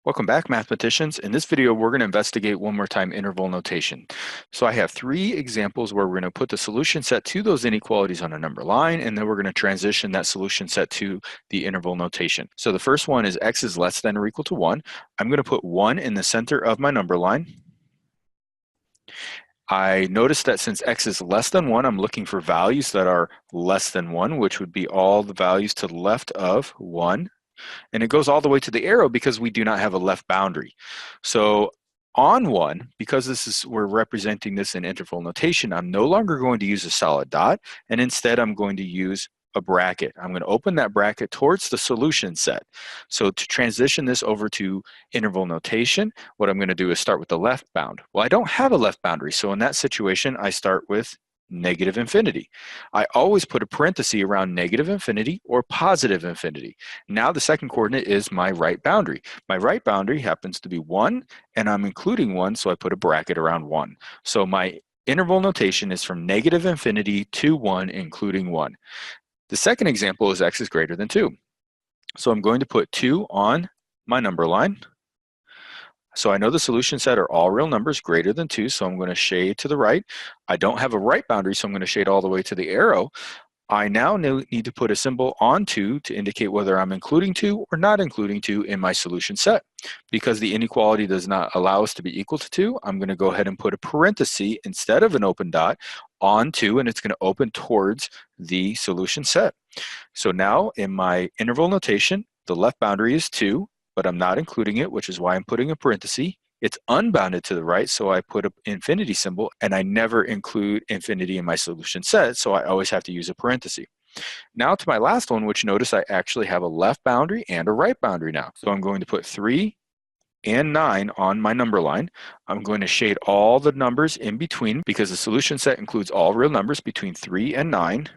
Welcome back, mathematicians. In this video, we're going to investigate one more time interval notation. So I have three examples where we're going to put the solution set to those inequalities on a number line, and then we're going to transition that solution set to the interval notation. So the first one is x is less than or equal to 1. I'm going to put 1 in the center of my number line. I notice that since x is less than 1, I'm looking for values that are less than 1, which would be all the values to the left of 1. And it goes all the way to the arrow because we do not have a left boundary. So on 1, because we're representing this in interval notation, I'm no longer going to use a solid dot, and instead I'm going to use a bracket. I'm going to open that bracket towards the solution set. So to transition this over to interval notation, what I'm going to do is start with the left bound. Well, I don't have a left boundary, so in that situation, I start with negative infinity. I always put a parenthesis around negative infinity or positive infinity. Now the second coordinate is my right boundary. My right boundary happens to be 1, and I'm including 1, so I put a bracket around 1. So my interval notation is from negative infinity to 1, including 1. The second example is x is greater than 2. So I'm going to put 2 on my number line. So I know the solution set are all real numbers greater than 2, so I'm going to shade to the right. I don't have a right boundary, so I'm going to shade all the way to the arrow. I now need to put a symbol on 2 to indicate whether I'm including 2 or not including 2 in my solution set. Because the inequality does not allow us to be equal to 2, I'm going to go ahead and put a parenthesis instead of an open dot on 2, and it's going to open towards the solution set. So now in my interval notation, the left boundary is 2, but I'm not including it, which is why I'm putting a parenthesis. It's unbounded to the right, so I put an infinity symbol, and I never include infinity in my solution set, so I always have to use a parenthesis. Now to my last one, which notice I actually have a left boundary and a right boundary now. So I'm going to put 3 and 9 on my number line. I'm going to shade all the numbers in between because the solution set includes all real numbers between 3 and 9.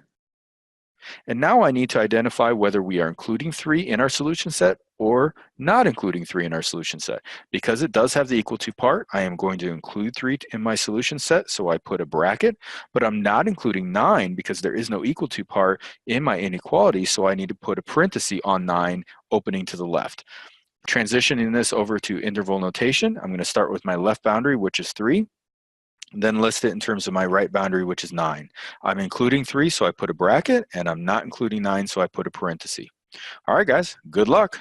And now I need to identify whether we are including 3 in our solution set or not including 3 in our solution set. Because it does have the equal to part, I am going to include 3 in my solution set, so I put a bracket, but I'm not including 9 because there is no equal to part in my inequality, so I need to put a parenthesis on 9 opening to the left. Transitioning this over to interval notation, I'm going to start with my left boundary, which is 3. Then list it in terms of my right boundary, which is 9. I'm including 3, so I put a bracket, and I'm not including 9, so I put a parenthesis. All right, guys, good luck.